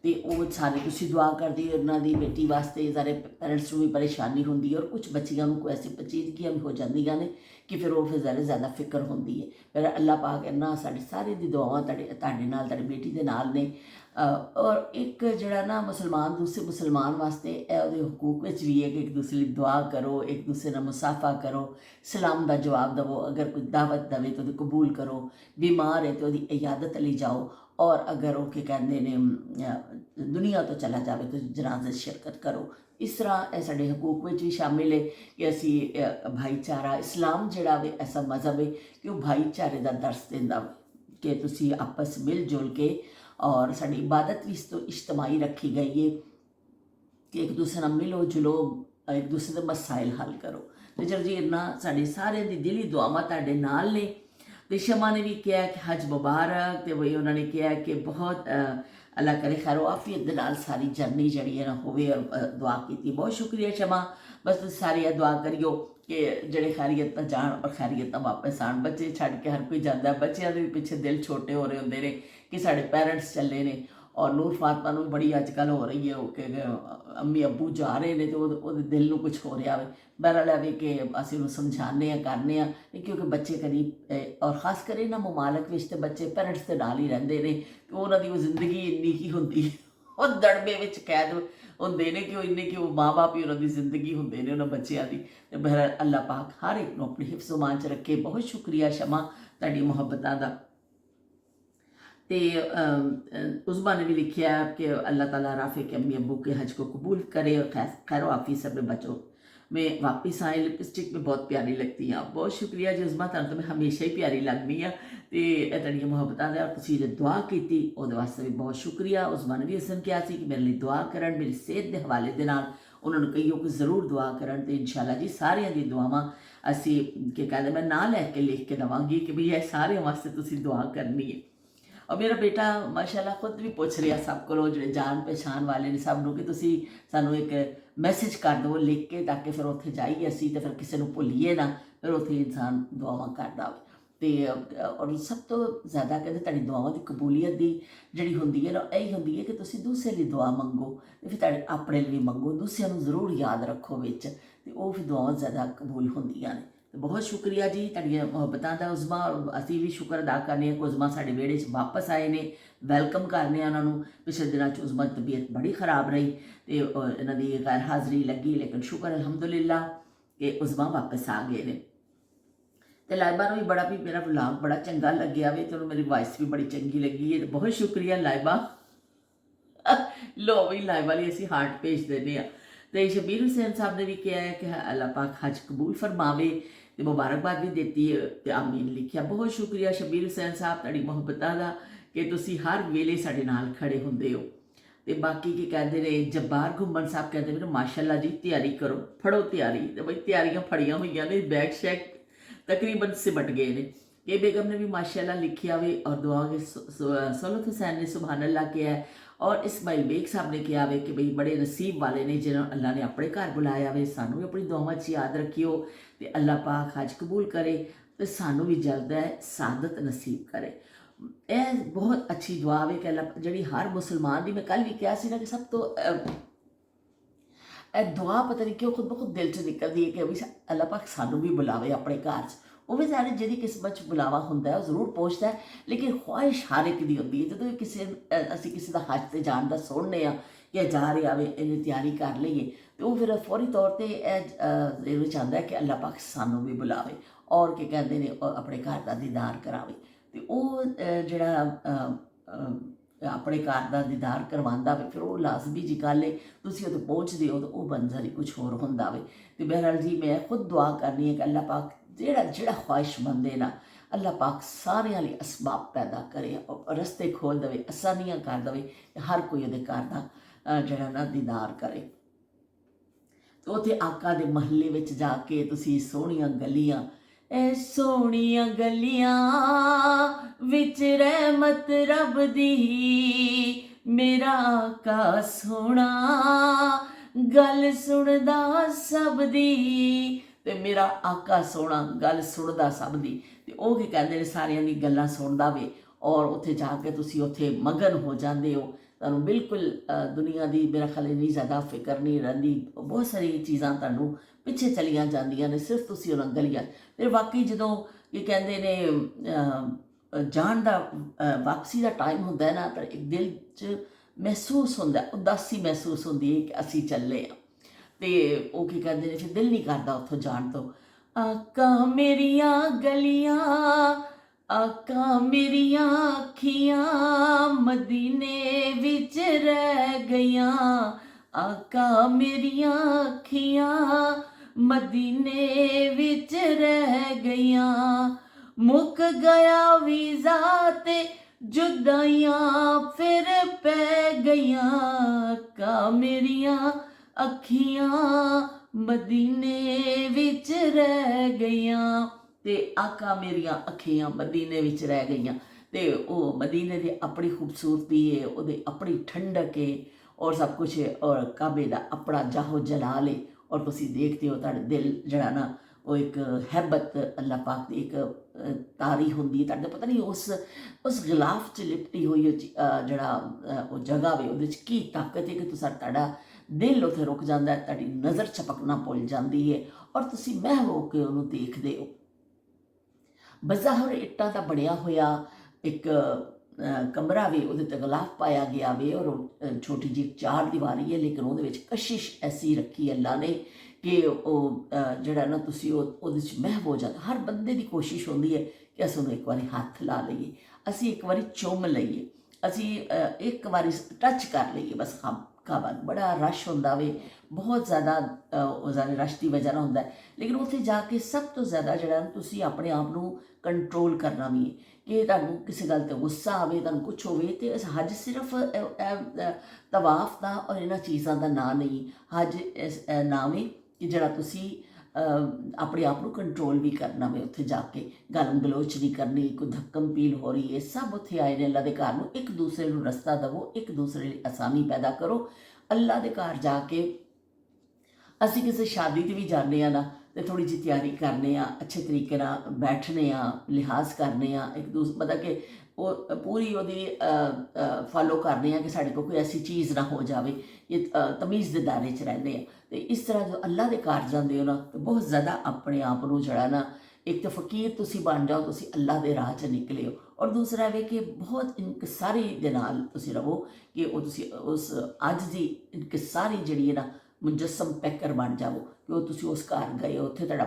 ਤੇ ਉਹ ਸਾਰੇ ਤੁਸੀਂ ਦੁਆ ਕਰਦੇ ਹੋ ਉਹਨਾਂ ਦੀ ਬੇਟੀ ਵਾਸਤੇ। ਸਾਰੇ ਪੈਰੈਂਟਸ ਨੂੰ ਵੀ ਪਰੇਸ਼ਾਨੀ ਹੁੰਦੀ ਹੈ ਔਰ ਕੁਝ ਬੱਚੀਆਂ ਨੂੰ ਕੋਈ ਐਸੀ ਪਚੀਦਗੀਆਂ ਵੀ ਹੋ ਜਾਂਦੀਆਂ ਨੇ ਕਿ ਫਿਰ ਉਹ ਫਿਰ ਜ਼ਿਆਦਾ ਫਿਕਰ ਹੁੰਦੀ ਹੈ। ਫਿਰ ਅੱਲਾ ਪਾਕ ਇਹਨਾਂ ਸਾਡੀ ਸਾਰੇ ਦੀ ਦੁਆਵਾਂ ਤੁਹਾਡੇ ਨਾਲ, ਤੁਹਾਡੀ ਬੇਟੀ ਦੇ ਨਾਲ ਨੇ। ਔਰ ਇੱਕ ਜਿਹੜਾ ਨਾ ਮੁਸਲਮਾਨ ਦੂਸਰੇ ਮੁਸਲਮਾਨ ਵਾਸਤੇ ਇਹ ਉਹਦੇ ਹਕੂਕ ਵਿੱਚ ਵੀ ਹੈ ਕਿ ਇੱਕ ਦੂਸਰੇ ਲਈ ਦੁਆ ਕਰੋ, ਇੱਕ ਦੂਸਰੇ ਨਾਲ ਮੁਸਾਫਾ ਕਰੋ, ਸਲਾਮ ਦਾ ਜਵਾਬ ਦੇਵੋ, ਅਗਰ ਕੋਈ ਦਾਵਤ ਦੇਵੇ ਤਾਂ ਉਹਦੀ ਕਬੂਲ ਕਰੋ, ਬਿਮਾਰ ਹੈ ਤਾਂ ਉਹਦੀ ਇਯਾਦਤ ਲਈ ਜਾਓ, ਔਰ ਅਗਰ ਉਹ ਕੀ ਕਹਿੰਦੇ ਨੇ ਦੁਨੀਆ ਤੋਂ ਚਲਾ ਜਾਵੇ ਤਾਂ ਜਨਾਜ਼ੇ ਸ਼ਿਰਕਤ ਕਰੋ। ਇਸ ਤਰ੍ਹਾਂ ਇਹ ਸਾਡੇ ਹਕੂਕ ਵਿੱਚ ਵੀ ਸ਼ਾਮਿਲ ਹੈ ਕਿ ਅਸੀਂ ਭਾਈਚਾਰਾ, ਇਸਲਾਮ ਜਿਹੜਾ ਵੇ ਐਸਾ ਮਜ਼ਹਬ ਹੈ ਕਿ ਉਹ ਭਾਈਚਾਰੇ ਦਾ ਦਰਸ ਦਿੰਦਾ ਕਿ ਤੁਸੀਂ ਆਪਸ ਮਿਲ ਜੁਲ ਕੇ, ਔਰ ਸਾਡੀ ਇਬਾਦਤ ਵੀ ਇਸ ਤੋਂ ਇਜਤਮਾਈ ਰੱਖੀ ਗਈ ਹੈ ਕਿ ਇੱਕ ਦੂਸਰੇ ਨਾਲ ਮਿਲੋ ਜੁਲੋ, ਇੱਕ ਦੂਸਰੇ ਦੇ ਮਸਾਇਲ ਹੱਲ ਕਰੋ। ਤੇ ਜਦ ਜੀ ਇੰਨਾ ਸਾਡੇ ਸਾਰਿਆਂ ਦੀ ਦਿਲੀ ਦੁਆਵਾਂ ਤੁਹਾਡੇ ਨਾਲ ਨੇ। ਤੇ ਸ਼ਮਾ ਨੇ ਵੀ ਕਿਹਾ ਕਿ ਹਜ ਮੁਬਾਰਕ, ਤੇ ਵਹੀ ਉਹਨਾਂ ਨੇ ਕਿਹਾ ਕਿ ਬਹੁਤ ਅੱਲਾ ਕਰੇ ਖੈਰ ਆਫੀਅਤ ਦੇ ਨਾਲ ਸਾਰੀ ਜਰਨੀ ਜਿਹੜੀ ਹੈ ਨਾ ਹੋਵੇ ਔਰ ਦੁਆ ਕੀਤੀ। ਬਹੁਤ ਸ਼ੁਕਰੀਆ ਸ਼ਮਾ। ਬਸ ਤੁਸੀਂ ਸਾਰੀ ਇਹ ਦੁਆ ਕਰਿਓ ਕਿ ਜਿਹੜੇ ਖੈਰੀਅਤ ਨਾਲ ਜਾਣ ਔਰ ਖੈਰੀਅਤ ਨਾਲ ਵਾਪਸ ਆਉਣ। ਬੱਚੇ ਛੱਡ ਕੇ ਹਰ ਕੋਈ ਜਾਂਦਾ, ਬੱਚਿਆਂ ਦੇ ਵੀ ਪਿੱਛੇ ਦਿਲ ਛੋਟੇ ਹੋ ਰਹੇ ਹੁੰਦੇ ਨੇ ਕਿ ਸਾਡੇ ਪੈਰੈਂਟਸ ਚੱਲੇ ਨੇ ਔਰ ਨੂਰ ਫਾਤਮਾ ਨੂੰ ਵੀ ਬੜੀ ਅੱਜ ਕੱਲ੍ਹ ਹੋ ਰਹੀ ਹੈ ਉਹ ਕਿ ਅੰਮੀ ਅੱਬੂ ਜਾ ਰਹੇ ਨੇ ਤੇ ਉਹਦੇ ਦਿਲ ਨੂੰ ਕੁਝ ਹੋ ਰਿਹਾ ਵੇ। ਬਹਰਹਾਲ ਵੀ ਕਿ ਅਸੀਂ ਉਹਨੂੰ ਸਮਝਾਉਂਦੇ ਹਾਂ, ਕਰਨੇ ਆ, ਕਿਉਂਕਿ ਬੱਚੇ ਕਦੀ ਔਰ ਖਾਸ ਕਰ ਇਹਨਾਂ ਮਮਾਲਕ ਵਿੱਚ ਤੇ ਬੱਚੇ ਪੈਰੈਂਟਸ ਦੇ ਨਾਲ ਹੀ ਰਹਿੰਦੇ ਨੇ ਤੇ ਉਹਨਾਂ ਦੀ ਉਹ ਜ਼ਿੰਦਗੀ ਇੰਨੀ ਕੀ ਹੁੰਦੀ, ਉਹ ਦੜਬੇ ਵਿੱਚ ਕੈਦ ਹੁੰਦੇ ਨੇ ਕਿ ਉਹ ਇੰਨੇ ਕਿ ਉਹ ਮਾਂ ਬਾਪ ਹੀ ਉਹਨਾਂ ਦੀ ਜ਼ਿੰਦਗੀ ਹੁੰਦੇ ਨੇ ਉਹਨਾਂ ਬੱਚਿਆਂ ਦੀ। ਤੇ ਬਹਰਹਾਲ ਅੱਲਾਹ ਪਾਕ ਹਰ ਇੱਕ ਨੂੰ ਆਪਣੀ ਹਿਫਜ਼ ਮਾਨ 'ਚ ਰੱਖੇ। ਬਹੁਤ ਸ਼ੁਕਰੀਆ ਸ਼ਮਾ ਤੁਹਾਡੀ ਮੁਹੱਬਤਾਂ ਦਾ। ਤੇ उज़मा ने भी लिखा है कि अल्लाह ताला राफ़े के अम्मी अब्बू के हज को कबूल करे और खैर वाफिस सब बच्चों में वापस आए। लिपस्टिक में बहुत प्यारी लगती हैं। बहुत शुक्रिया जी उज़मा, तुहानूं तो मैं हमेशा ही प्यारी लगनी आ। तो तुहाडियां मुहब्बतां दा तुसीं जो दुआ की उहदे वास्ते भी बहुत शुक्रिया। उज़मा ने भी इस दिन कहा कि मेरे लिए दुआ करन, मेरी सेहत के हवाले दे नाल उन्होंने कहियो कि ज़रूर दुआ करन। तो इंशाअल्लाह जी सारियां दी दुआवां असीं कि कहते मैं ना लैके लिख के देवांगी कि भी यह सारे वास्ते तुसीं दुआ करनी है। और मेरा बेटा माशाअल्लाह खुद भी पूछ रहा सब को जो जान पहचान वाले ने सब को कि तुसी सानू एक मैसेज कर दो लिख के, ताकि फिर उत्थे जाइए असी तो फिर किसी को भुलीए ना, फिर उत्थे इंसान दुआवां करदा होवे। तो और सब तो ज़्यादा कहते तुहाडी दुआवां की कबूलीयत की जिहड़ी हुंदी है ना यही हुंदी है कि तुसी दूसरे लिए दुआ मंगो, तो फिर तुहाडे अपने लिए मंगो, दूसरिਆਂ ਨੂੰ ज़रूर याद रखो विच, ते वो फिर दुआवां ज़्यादा कबूल हुंदियां ने। तो बहुत शुक्रिया जी तुहाडियां मुहब्बतां दा उज़मा। असीं भी शुक्र अदा करने कि उज़मा साडे विहड़े 'च वापस आए ने, वैलकम करने उन्होंने। पिछले दिनों उज़मा की तबीयत बड़ी खराब रही तो इन्हां दी गैर हाज़री लगी, लेकिन शुक्र अलहमदुलिल्लाह कि उज़मा वापस आ गए ने। तो लाइबा भी बड़ा भी मेरा व्लॉग बड़ा चंगा लग्या वे, तो मेरी वॉइस भी बड़ी चंगी लगी है। बहुत शुक्रिया लाइबा। लो भी लाइबा लिए असीं हार्ट भेज देने। तो शबीर हुसैन साहब ने भी कहा है कि अल्लाह पाक हज कबूल फरमावे, तो मुबारकबाद भी देती है। तो आमीन लिखिया। बहुत शुक्रिया शबीर हुसैन साहब तुहाडी मुहब्बतां दा कि तुसीं हर वेले साडे नाल खड़े हुंदे हो। तो बाकी की कहते ने जब्बार घुम्मन साहब कहते मेरे माशाअल्लाह जी तैयारी करो, फड़ो तैयारी। तो बई तैयारियां फड़ियां हुई ने, बैग शैग तकरीबन सिमट गए ने। ये बेगम ने भी माशाअल्लाह लिखिया वे और दुआ के सोलत हुसैन ने सुभान अल्लाह किया है। और इस्माइल बेग साहब ने कहा वे कि बई बड़े नसीब वाले ने जिन्होंने अल्लाह ने अपने घर बुलाया वे। सानू भी अपनी दुआवां च याद रखियो तो अल्लाह पाक हज कबूल करे तो सानू भी जल्द है सादत नसीब करे। यह बहुत अच्छी दुआ है कि अल्लाह जी हर मुसलमान की, मैं कल भी कहा ना कि सब तो दुआ पता नहीं क्यों खुद ब खुद दिल च निकलती है कि अल्लाह पाक सानू भी बुलावे अपने घर च। वो भी सारे जिहदी किस्मत च बुलावा हुंदा है वो जरूर पहुँचता है, लेकिन ख्वाहिश हर एक दी होंदी है। जो किसी असीं किसी का हज से जाण दा सुनने कि जा रहा वे इन्हें तैयारी कर लईए, तो वो फिर फौरी तौर पर यह चाहता है कि अल्लाह पाक सानू भी बुलावे और क्या कहते हैं अपने घर का दीदार करावे। तो वो जिहड़ा अपने घर का दीदार करवांदा वे फिर वो लाजमी जी गल है, तुसीं उत्थे पहुँचदे हो तो वह मंजर ही कुछ होर हुंदा वे। तो बहरहाल जी मैं खुद दुआ करनी है कि अल्लाह पाक जिहड़ा ख्वाहिशमंद है ना, अल्लाह पाक सारियां लई असबाब पैदा करे और रस्ते खोल दे, आसानियां कर दे, हर कोई उहदे घर का जिहड़ा ना दीदार करे। तो उत्थे आका दे महल्ले विच जाके तुसीं सोहणियां गलियां, ए सोहणियां गलियां विच रहमत रब दी, मेरा आका सोहणा गल सुणदा सब दी। ते मेरा आका सोहना गल सुणदा सब दी। ते ओह की कहंदे ने सारियां दी गल्लां सुणदा वे और उत्थे जाके तुसीं उत्थे मगन हो जांदे हो। तुहानूं बिल्कुल दुनिया की मेरा ख्याल इन्नी ज़्यादा फिक्र नहीं रहिंदी, बहुत सारी चीज़ां तुहानूं पिछे चलियां जांदियां ने, सिर्फ तुसीं उन्हां गलियां। फिर वाकई जदों ये कहंदे ने जाण दा वापसी का टाइम हुंदा है ना, तो एक दिल च महसूस हुंदा, उदासी महसूस हुंदी है कि असीं चले आ। ते वो की कहते हैं फिर दिल नहीं करता उत्थों जान तो। आका मेरिया गलियां, आका मेरिया अखियां मदीने विच रह गईयां, आका मेरिया अखियां मदीने विच रह गईयां, मुक गया वीज़ा ते जुदाइयां फिर पै गईयां, आका मेरिया अखियां मदीने विच रह गईयां। ते आका मेरिया अखियां मदीने विच रह गईयां। ते वो मदीने की अपनी खूबसूरती है, वो अपनी ठंडक है और सब कुछ है, और काबे का अपना जाहो जलाल है। और तुसीं देखते हो तुहाडा दिल जिहड़ा ना ਉਹ ਇੱਕ ਹੈਬਤ ਅੱਲਾਹ ਪਾਕ ਦੀ ਇੱਕ ਤਾਰੀ ਹੁੰਦੀ ਤੁਹਾਡੇ ਪਤਾ ਨਹੀਂ ਉਸ ਗਿਲਾਫ 'ਚ ਲਿਪਟੀ ਹੋਈ ਜਿਹੜਾ ਉਹ ਜਗ੍ਹਾ ਵੇ ਉਹਦੇ 'ਚ ਕੀ ਤਾਕਤ ਹੈ ਕਿ ਤੁਹਾਡਾ ਦਿਲ ਉੱਥੇ ਰੁਕ ਜਾਂਦਾ ਹੈ, ਤੁਹਾਡੀ ਨਜ਼ਰ ਝਪਕਣਾ ਭੁੱਲ ਜਾਂਦੀ ਹੈ ਔਰ ਤੁਸੀਂ ਮਹਿਵ ਹੋ ਕੇ ਉਹਨੂੰ ਦੇਖਦੇ ਹੋ। ਬਜ਼ਾਹਰ ਇੱਟਾਂ ਦਾ ਬਣਿਆ ਹੋਇਆ ਇੱਕ ਕਮਰਾ ਵੀ ਉਹਦੇ 'ਤੇ ਗਲਾਫ ਪਾਇਆ ਗਿਆ ਵੇ ਔਰ ਛੋਟੀ ਜਿਹੀ 4 ਦੀਵਾਰੀ ਹੈ, ਲੇਕਿਨ ਉਹਦੇ ਵਿੱਚ ਕਸ਼ਿਸ਼ ਐਸੀ ਰੱਖੀ ਅੱਲਾ ਨੇ ਕਿ ਉਹ ਜਿਹੜਾ ਨਾ ਤੁਸੀਂ ਉਹਦੇ 'ਚ ਮਹਿਵ ਹੋ ਜਾਂਦਾ। ਹਰ ਬੰਦੇ ਦੀ ਕੋਸ਼ਿਸ਼ ਹੁੰਦੀ ਹੈ ਕਿ ਅਸੀਂ ਉਹਨੂੰ ਇੱਕ ਵਾਰੀ ਹੱਥ ਲਾ ਲਈਏ, ਅਸੀਂ ਇੱਕ ਵਾਰੀ ਚੁੰਮ ਲਈਏ, ਅਸੀਂ ਇੱਕ ਵਾਰੀ ਟੱਚ ਕਰ ਲਈਏ ਬਸ। ਕਾਬਾ ਬੜਾ ਰਸ਼ ਹੁੰਦਾ ਵੇ, ਬਹੁਤ ਜ਼ਿਆਦਾ ਉਹ ਰਸ਼ ਦੀ ਵਜ੍ਹਾ ਨਾਲ ਹੁੰਦਾ, ਲੇਕਿਨ ਉੱਥੇ ਜਾ ਕੇ ਸਭ ਤੋਂ ਜ਼ਿਆਦਾ ਜਿਹੜਾ ਤੁਸੀਂ ਆਪਣੇ ਆਪ ਨੂੰ ਕੰਟਰੋਲ ਕਰਨਾ ਵੀ ਹੈ ਕਿ ਤੁਹਾਨੂੰ ਕਿਸੇ ਗੱਲ 'ਤੇ ਗੁੱਸਾ ਆਵੇ, ਤੁਹਾਨੂੰ ਕੁਛ ਹੋਵੇ। ਅਤੇ ਹਜ ਸਿਰਫ ਤਵਾਫ ਦਾ ਔਰ ਇਹਨਾਂ ਚੀਜ਼ਾਂ ਦਾ ਨਾਂ ਨਹੀਂ, ਹਜ ਨਾਮ ਹੈ ਕਿ ਜਿਹੜਾ ਤੁਸੀਂ ਆਪਣੇ ਆਪ ਨੂੰ ਕੰਟਰੋਲ ਵੀ ਕਰਨਾ ਵੇ। ਉੱਥੇ ਜਾ ਕੇ ਗਾਲਮ ਗਲੋਚ ਨਹੀਂ ਕਰਨੀ, ਕੋਈ ਧੱਕਮ ਪੀਲ ਹੋ ਰਹੀ ਹੈ, ਸਭ ਉੱਥੇ ਆਏ ਨੇ ਅੱਲਾ ਦੇ ਘਰ ਨੂੰ। ਇੱਕ ਦੂਸਰੇ ਨੂੰ ਰਸਤਾ ਦੇਵੋ, ਇੱਕ ਦੂਸਰੇ ਲਈ ਆਸਾਨੀ ਪੈਦਾ ਕਰੋ। ਅੱਲਾ ਦੇ ਘਰ ਜਾ ਕੇ ਅਸੀਂ ਕਿਸੇ ਸ਼ਾਦੀ 'ਤੇ ਵੀ ਜਾਂਦੇ ਹਾਂ ਨਾ ਅਤੇ ਥੋੜ੍ਹੀ ਜਿਹੀ ਤਿਆਰੀ ਕਰਨੇ ਆ, ਅੱਛੇ ਤਰੀਕੇ ਨਾਲ ਬੈਠਨੇ ਆ, ਲਿਹਾਜ਼ ਕਰਨੇ ਆ, ਇੱਕ ਦੂਸਰੇ ਮਤਲਬ ਕਿ ਉਹ ਪੂਰੀ ਉਹਦੀ ਫਾਲੋ ਕਰਨੇ ਆ ਕਿ ਸਾਡੇ ਕੋਲ ਕੋਈ ਐਸੀ ਚੀਜ਼ ਨਾ ਹੋ ਜਾਵੇ, ਇਹ ਤਮੀਜ਼ ਦੇ ਦਾਇਰੇ 'ਚ ਰਹਿੰਦੇ ਆ। ਅਤੇ ਇਸ ਤਰ੍ਹਾਂ ਜੋ ਅੱਲਾ ਦੇ ਘਰ ਜਾਂਦੇ ਹੋ ਨਾ ਤਾਂ ਬਹੁਤ ਜ਼ਿਆਦਾ ਆਪਣੇ ਆਪ ਨੂੰ ਜਿਹੜਾ ਨਾ ਇੱਕ ਤਾਂ ਫਕੀਰ ਤੁਸੀਂ ਬਣ ਜਾਓ, ਤੁਸੀਂ ਅੱਲਾ ਦੇ ਰਾਹ 'ਚ ਨਿਕਲੇ ਹੋ। ਔਰ ਦੂਸਰਾ ਵੇ ਕਿ ਬਹੁਤ ਇਨਕਿਸਾਰੀ ਦੇ ਨਾਲ ਤੁਸੀਂ ਰਹੋ ਕਿ ਉਹ ਤੁਸੀਂ ਉਸ ਅੱਜ ਦੀ ਇਨਕਿਸਾਰੀ ਜਿਹੜੀ ਹੈ ਨਾ ਮੁਜੱਸਮ ਪੈਕਰ ਬਣ ਜਾਵੋ ਕਿ ਉਹ ਤੁਸੀਂ ਉਸ ਘਰ ਗਏ ਹੋ, ਉੱਥੇ ਤੁਹਾਡਾ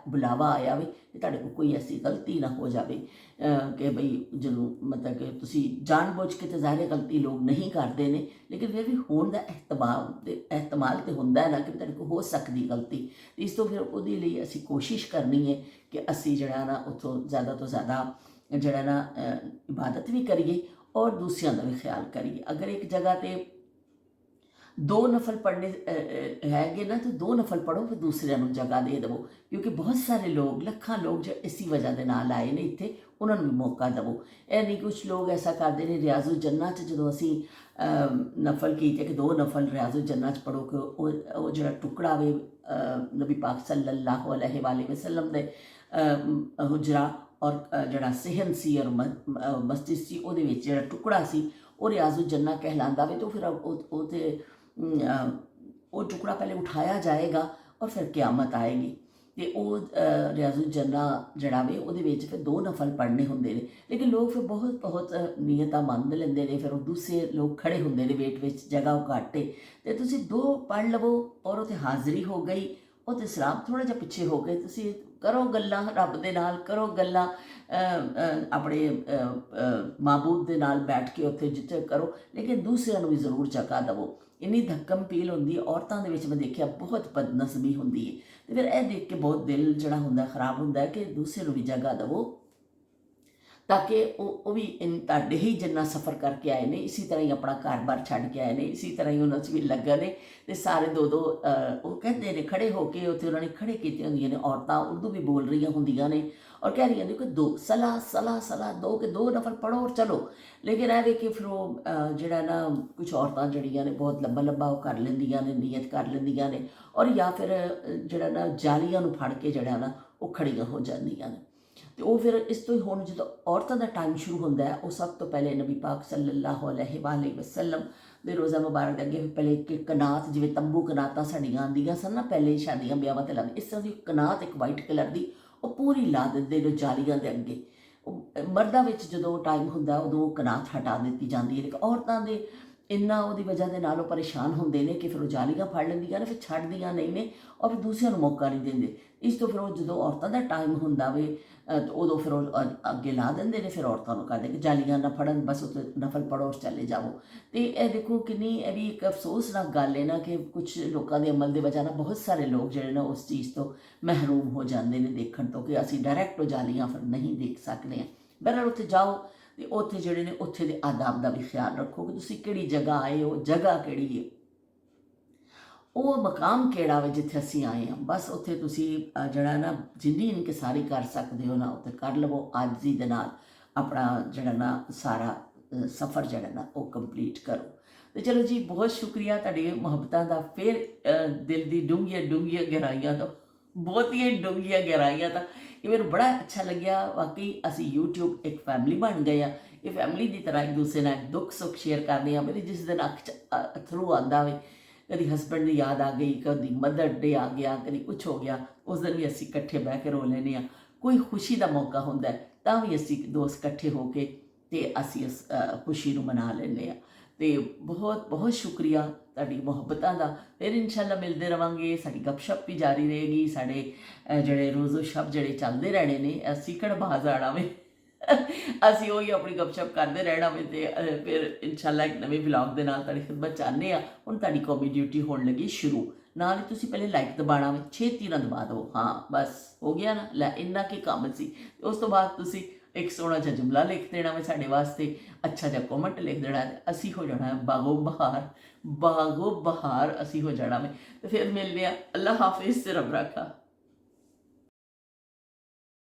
ਬੁਲਾਵਾ ਆਇਆ ਵੇ ਕਿ ਤੁਹਾਡੇ ਕੋਲ ਕੋਈ ਐਸੀ ਗਲਤੀ ਨਾ ਹੋ ਜਾਵੇ ਕਿ ਬਈ ਜਦੋਂ ਮਤਲਬ ਕਿ ਤੁਸੀਂ ਜਾਣ ਬੁੱਝ ਕੇ ਤਾਂ ਜ਼ਾਹਿਰ ਗਲਤੀ ਲੋਕ ਨਹੀਂ ਕਰਦੇ ਨੇ, ਲੇਕਿਨ ਫਿਰ ਵੀ ਹੋਣ ਦਾ ehtimal ਤਾਂ ਹੁੰਦਾ ਹੈ ਨਾ ਕਿ ਤੁਹਾਡੇ ਕੋਲ ਹੋ ਸਕਦੀ ਗਲਤੀ। ਇਸ ਤੋਂ ਫਿਰ ਉਹਦੇ ਲਈ ਅਸੀਂ ਕੋਸ਼ਿਸ਼ ਕਰਨੀ ਹੈ ਕਿ ਅਸੀਂ ਜਿਹੜਾ ਨਾ ਉੱਥੋਂ ਜ਼ਿਆਦਾ ਤੋਂ ਜ਼ਿਆਦਾ ਜਿਹੜਾ ਨਾ ਇਬਾਦਤ ਵੀ ਕਰੀਏ ਔਰ ਦੂਸਰਿਆਂ ਦਾ ਵੀ ਖਿਆਲ ਕਰੀਏ। ਅਗਰ ਇੱਕ ਜਗ੍ਹਾ 'ਤੇ 2 ਨਫਲ ਪੜ੍ਹਨੇ ਹੈਗੇ ਨਾ ਤਾਂ 2 ਨਫਲ ਪੜ੍ਹੋ, ਫਿਰ ਦੂਸਰਿਆਂ ਨੂੰ ਜਗ੍ਹਾ ਦੇ ਦੇਵੋ, ਕਿਉਂਕਿ ਬਹੁਤ ਸਾਰੇ ਲੋਕ ਲੱਖਾਂ ਲੋਕ ਜੋ ਇਸੀ ਵਜ੍ਹਾ ਦੇ ਨਾਲ ਆਏ ਨੇ ਇੱਥੇ, ਉਹਨਾਂ ਨੂੰ ਵੀ ਮੌਕਾ ਦੇਵੋ। ਇਹ ਨਹੀਂ ਕੁਛ ਲੋਕ ਐਸਾ ਕਰਦੇ ਨੇ ਰਿਆਜ਼ੁਲ ਜੰਨਾ 'ਚ ਜਦੋਂ ਅਸੀਂ ਨਫਲ ਕੀਤੇ ਕਿ 2 ਨਫਲ ਰਿਆਜ਼ੁਲ ਜੰਨਾ 'ਚ ਪੜ੍ਹੋ ਕਿ ਉਹ ਜਿਹੜਾ ਟੁਕੜਾ ਵੇ ਨਬੀ ਪਾਕ ਸੱਲੱਲਾਹੁ ਅਲੈਹਿ ਵਸੱਲਮ ਦੇ ਹੁਜਰਾ ਔਰ ਜਿਹੜਾ ਸਿਹਨ ਸੀ ਔਰ ਮਸਜਿਦ ਸੀ, ਉਹਦੇ ਵਿੱਚ ਜਿਹੜਾ ਟੁਕੜਾ ਸੀ ਉਹ ਰਿਆਜ਼ੁਲ ਜੰਨਾ ਕਹਿਲਾਂਦਾ ਵੇ। ਤਾਂ ਫਿਰ ਉਹ ਟੁਕੜਾ ਪਹਿਲੇ ਉਠਾਇਆ ਜਾਏਗਾ ਔਰ ਫਿਰ ਕਿਆਮਤ ਆਏਗੀ ਅਤੇ ਉਹ ਰਿਆਜ਼ੁਲ ਜੰਨਾ ਜਿਹੜਾ ਵੇ ਉਹਦੇ ਵਿੱਚ ਫਿਰ 2 ਨਫਲ ਪੜ੍ਹਨੇ ਹੁੰਦੇ ਨੇ। ਲੇਕਿਨ ਲੋਕ ਫਿਰ ਬਹੁਤ ਨੀਅਤਾਂ ਮੰਨ ਲੈਂਦੇ ਨੇ, ਫਿਰ ਉਹ ਦੂਸਰੇ ਲੋਕ ਖੜੇ ਹੁੰਦੇ ਨੇ ਵੇਟ ਵਿੱਚ, ਜਗ੍ਹਾ ਉਹ ਘੱਟ ਹੈ ਅਤੇ ਤੁਸੀਂ 2 ਪੜ੍ਹ ਲਵੋ ਔਰ ਉੱਥੇ ਹਾਜ਼ਰੀ ਹੋ ਗਈ। ਉੱਥੇ ਸਲਾਮ ਥੋੜ੍ਹਾ ਜਿਹਾ ਪਿੱਛੇ ਹੋ ਗਏ, ਤੁਸੀਂ ਕਰੋ ਗੱਲਾਂ ਰੱਬ ਦੇ ਨਾਲ, ਕਰੋ ਗੱਲਾਂ ਆਪਣੇ ਮਾਬੂਦ ਦੇ ਨਾਲ ਬੈਠ ਕੇ ਉੱਥੇ ਜਿੱਥੇ ਕਰੋ, ਲੇਕਿਨ ਦੂਸਰਿਆਂ ਨੂੰ ਵੀ ਜ਼ਰੂਰ ਜਗ੍ਹਾ ਦੇਵੋ। ਇੰਨੀ ਧੱਕਮ ਪੀਲ ਹੁੰਦੀ ਹੈ ਔਰਤਾਂ ਦੇ ਵਿੱਚ, ਮੈਂ ਦੇਖਿਆ ਬਹੁਤ ਬਦਨਸਬੀ ਹੁੰਦੀ ਹੈ ਅਤੇ ਫਿਰ ਇਹ ਦੇਖ ਕੇ ਬਹੁਤ ਦਿਲ ਜਿਹੜਾ ਹੁੰਦਾ ਖ਼ਰਾਬ ਹੁੰਦਾ ਹੈ ਕਿ ਦੂਸਰੇ ਨੂੰ ਵੀ ਜਗ੍ਹਾ ਦੇਵੋ ਤਾਂ ਕਿ ਉਹ ਵੀ ਤੁਹਾਡੇ ਹੀ ਜਿੰਨਾ ਸਫ਼ਰ ਕਰਕੇ ਆਏ ਨੇ, ਇਸੇ ਤਰ੍ਹਾਂ ਹੀ ਆਪਣਾ ਘਰ-ਬਾਰ ਛੱਡ ਕੇ ਆਏ ਨੇ, ਇਸੇ ਤਰ੍ਹਾਂ ਹੀ ਉਹਨਾਂ 'ਚ ਵੀ ਲੱਗਾ ਨੇ ਅਤੇ ਸਾਰੇ 2-2 ਉਹ ਕਹਿੰਦੇ ਨੇ ਖੜੇ ਹੋ ਕੇ ਉੱਥੇ ਉਹਨਾਂ ਨੇ ਖੜੇ ਕੀਤੀਆਂ ਹੁੰਦੀਆਂ ਨੇ। ਔਰਤਾਂ ਉਰਦੂ ਵੀ ਬੋਲ ਰਹੀਆਂ ਹੁੰਦੀਆਂ ਨੇ ਔਰ ਕਹਿ ਰਹੀਆਂ ਨੇ ਕਿ 2 ਸਲਾਹ 2 ਨਫਲ ਪੜ੍ਹੋ ਔਰ ਚਲੋ। ਲੇਕਿਨ ਇਹ ਵੇ ਕਿ ਫਿਰ ਉਹ ਜਿਹੜਾ ਨਾ ਕੁਛ ਔਰਤਾਂ ਜਿਹੜੀਆਂ ਨੇ ਬਹੁਤ ਲੰਬਾ ਉਹ ਕਰ ਲੈਂਦੀਆਂ ਨੇ, ਨੀਅਤ ਕਰ ਲੈਂਦੀਆਂ ਨੇ ਔਰ ਜਾਂ ਫਿਰ ਜਿਹੜਾ ਨਾ ਜਾਲੀਆਂ ਨੂੰ ਫੜ ਕੇ ਜਿਹੜਾ ਨਾ ਉਹ ਖੜੀਆਂ ਹੋ ਜਾਂਦੀਆਂ ਨੇ। ਅਤੇ ਉਹ ਫਿਰ ਇਸ ਤੋਂ ਹੀ ਹੁਣ ਜਦੋਂ ਔਰਤਾਂ ਦਾ ਟਾਈਮ ਸ਼ੁਰੂ ਹੁੰਦਾ ਹੈ, ਉਹ ਸਭ ਤੋਂ ਪਹਿਲੇ ਨਬੀ ਪਾਕ ਸੱਲੱਲਾਹੁ ਅਲੈਹਿ ਵਸੱਲਮ ਦੇ ਰੋਜ਼ਾ ਮੁਬਾਰਕ ਦੇ ਅੱਗੇ ਪਹਿਲੇ ਇੱਕ ਕਨਾਤ, ਜਿਵੇਂ ਤੰਬੂ ਕਨਾਤਾਂ ਸਾਡੀਆਂ ਆਉਂਦੀਆਂ ਸਨ ਨਾ ਪਹਿਲੇ ਸ਼ਾਦੀਆਂ ਵਿਆਹਾਂ 'ਤੇ ਲਾਉਂਦੇ, ਇਸ ਤਰ੍ਹਾਂ ਦੀ ਕਨਾਤ ਇੱਕ ਵਾਈਟ ਕਲਰ ਦੀ ਉਹ ਪੂਰੀ ਲਾ ਦਿੰਦੇ ਨੇ ਜਾਲੀਆਂ ਦੇ ਅੱਗੇ। ਮਰਦਾਂ ਵਿੱਚ ਜਦੋਂ ਟਾਈਮ ਹੁੰਦਾ ਉਦੋਂ ਉਹ ਕਨਾਤ ਹਟਾ ਦਿੱਤੀ ਜਾਂਦੀ ਹੈ, ਲੇਕਿਨ ਔਰਤਾਂ ਦੇ ਇੰਨਾ ਉਹਦੀ ਵਜ੍ਹਾ ਦੇ ਨਾਲ ਉਹ ਪਰੇਸ਼ਾਨ ਹੁੰਦੇ ਨੇ ਕਿ ਫਿਰ ਉਹ ਜਾਲੀਆਂ ਫੜ ਲੈਂਦੀਆਂ ਨੇ, ਫਿਰ ਛੱਡਦੀਆਂ ਨਹੀਂ ਨੇ ਔਰ ਫਿਰ ਦੂਸਰਿਆਂ ਨੂੰ ਮੌਕਾ ਨਹੀਂ ਦਿੰਦੇ। ਇਸ ਤੋਂ ਫਿਰ ਉਹ ਜਦੋਂ ਔਰਤਾਂ ਦਾ ਟਾਈਮ ਹੁੰਦਾ ਵੇ ਉਦੋਂ ਫਿਰ ਉਹ ਅੱਗੇ ਲਾ ਦਿੰਦੇ ਨੇ, ਫਿਰ ਔਰਤਾਂ ਨੂੰ ਕਹਿੰਦੇ ਕਿ ਜਾਲੀਆਂ ਨਾ ਫੜਨ, ਬਸ ਉੱਥੇ ਨਫਲ ਪੜ੍ਹੋ ਔਰ ਚਲੇ ਜਾਵੋ। ਅਤੇ ਇਹ ਦੇਖੋ ਕਿੰਨੀ ਇਹ ਵੀ ਇੱਕ ਅਫਸੋਸਨਾਕ ਗੱਲ ਹੈ ਨਾ ਕਿ ਕੁਛ ਲੋਕਾਂ ਦੇ ਅਮਲ ਦੇ ਵਜ੍ਹਾ ਨਾਲ ਬਹੁਤ ਸਾਰੇ ਲੋਕ ਜਿਹੜੇ ਨਾ ਉਸ ਚੀਜ਼ ਤੋਂ ਮਹਿਰੂਮ ਹੋ ਜਾਂਦੇ ਨੇ ਦੇਖਣ ਤੋਂ ਕਿ ਅਸੀਂ ਡਾਇਰੈਕਟ ਉਹ ਜਾਲੀਆਂ ਫਿਰ ਨਹੀਂ ਦੇਖ ਸਕਦੇ ਹਾਂ। ਬਹਰਹਾਲ ਉੱਥੇ ਜਾਓ ਅਤੇ ਉੱਥੇ ਜਿਹੜੇ ਨੇ ਉੱਥੇ ਦੇ ਆਦਾਬ ਦਾ ਵੀ ਖਿਆਲ ਰੱਖੋ ਕਿ ਤੁਸੀਂ ਕਿਹੜੀ ਜਗ੍ਹਾ ਆਏ ਹੋ, ਜਗ੍ਹਾ ਕਿਹੜੀ ਹੈ, ਉਹ ਮਕਾਮ ਕਿਹੜਾ ਵੇ ਜਿੱਥੇ ਅਸੀਂ ਆਏ ਹਾਂ। ਬਸ ਉੱਥੇ ਤੁਸੀਂ ਜਿਹੜਾ ਨਾ ਜਿੰਨੀ ਇਨਕਿਸਾਰੀ ਕਰ ਸਕਦੇ ਹੋ ਨਾ ਉੱਥੇ ਕਰ ਲਵੋ। ਆਜਜ਼ੀ ਦੇ ਨਾਲ ਆਪਣਾ ਜਿਹੜਾ ਨਾ ਸਾਰਾ ਸਫ਼ਰ ਜਿਹੜਾ ਨਾ ਉਹ ਕੰਪਲੀਟ ਕਰੋ। ਅਤੇ ਚਲੋ ਜੀ, ਬਹੁਤ ਸ਼ੁਕਰੀਆ ਤੁਹਾਡੀ ਮੁਹੱਬਤਾਂ ਦਾ ਫਿਰ ਦਿਲ ਦੀ ਡੂੰਘੀਆਂ ਗਹਿਰਾਈਆਂ ਤੋਂ ਬਹੁਤੀਆਂ ਡੂੰਘੀਆਂ ਗਹਿਰਾਈਆਂ। ਤਾਂ ਇਹ ਮੈਨੂੰ ਬੜਾ ਅੱਛਾ ਲੱਗਿਆ। ਵਾਕਈ ਅਸੀਂ YouTube ਇੱਕ ਫੈਮਿਲੀ ਬਣ ਗਏ ਆ। ਇਹ ਫੈਮਿਲੀ ਦੀ ਤਰ੍ਹਾਂ ਇੱਕ ਦੂਸਰੇ ਨਾਲ ਦੁੱਖ ਸੁੱਖ ਸ਼ੇਅਰ ਕਰਦੇ ਹਾਂ। ਮੇਰੀ ਜਿਸ ਦਿਨ ਅੱਖ 'ਚ ਅਥਰੂ ਆਉਂਦਾ ਵੇ, ਕਦੀ ਹਸਬੈਂਡ ਦੀ ਯਾਦ ਆ ਗਈ, ਕਦੀ ਮਦਰ ਡੇ ਆ ਗਿਆ, ਕਦੀ ਕੁਛ ਹੋ ਗਿਆ, ਉਸ ਦਿਨ ਵੀ ਅਸੀਂ ਇਕੱਠੇ ਬਹਿ ਕੇ ਰੋ ਲੈਂਦੇ ਹਾਂ। ਕੋਈ ਖੁਸ਼ੀ ਦਾ ਮੌਕਾ ਹੁੰਦਾ ਤਾਂ ਵੀ ਅਸੀਂ ਦੋਸਤ ਇਕੱਠੇ ਹੋ ਕੇ ਅਤੇ ਅਸੀਂ ਉਸ ਖੁਸ਼ੀ ਨੂੰ ਮਨਾ ਲੈਂਦੇ ਹਾਂ। ਅਤੇ ਬਹੁਤ ਬਹੁਤ ਸ਼ੁਕਰੀਆ ਤੁਹਾਡੀ ਮੁਹੱਬਤਾਂ ਦਾ। ਫਿਰ ਇਨਸ਼ਾਅੱਲਾ ਮਿਲਦੇ ਰਹਾਂਗੇ। ਸਾਡੀ ਗੱਪਸ਼ਪ ਵੀ ਜਾਰੀ ਰਹੇਗੀ। ਸਾਡੇ ਜਿਹੜੇ ਰੋਜ਼ੋ ਸ਼ਬ ਜਿਹੜੇ ਚੱਲਦੇ ਰਹਿਣੇ ਨੇ, ਅਸੀਂ ਕਿਹੜਾ ਬਾਜ਼ ਆਣਾ ਵੇ ਅਸੀਂ ਉਹੀ ਆਪਣੀ ਗੱਪਸ਼ਪ ਕਰਦੇ ਰਹਿਣਾ ਵੇ। ਅਤੇ ਫਿਰ ਇਨਸ਼ਾਅੱਲਾ ਇੱਕ ਨਵੇਂ ਵਲੌਗ ਦੇ ਨਾਲ ਤੁਹਾਡੀ ਖਿਦਮਤ 'ਚ ਆਉਂਦੇ ਹਾਂ। ਹੁਣ ਤੁਹਾਡੀ ਕੌਮੀ ਡਿਊਟੀ ਹੋਣ ਲੱਗੀ ਸ਼ੁਰੂ। ਨਾਲ ਹੀ ਤੁਸੀਂ ਪਹਿਲੇ ਲਾਈਕ ਦਬਾਉਣਾ ਵੇ, ਛੇਤੀ ਨਾਲ ਦਬਾ ਦਿਓ। ਹਾਂ ਬਸ ਹੋ ਗਿਆ ਨਾ, ਲੈ ਇੰਨਾ ਕੀ ਕੰਮ ਸੀ। ਉਸ ਤੋਂ ਬਾਅਦ ਤੁਸੀਂ ਇੱਕ ਸੋਹਣਾ ਜਿਹਾ ਜੁਮਲਾ ਲਿਖ ਦੇਣਾ ਵੇ ਸਾਡੇ ਵਾਸਤੇ, ਅੱਛਾ ਜਿਹਾ ਕੌਮੈਂਟ ਲਿਖ ਦੇਣਾ, ਅਸੀਂ ਹੋ ਜਾਣਾ ਬਾਗੋ ਬਹਾਰ, ਬਾਗੋ ਬਹਾਰ ਅਸੀਂ ਹੋ ਜਾਣਾ ਵੇ। ਤੇ ਫਿਰ ਮਿਲਦੇ ਹਾਂ। ਅੱਲਾ ਹਾਫਿਜ਼, ਰੱਬ ਰਾਖਾ।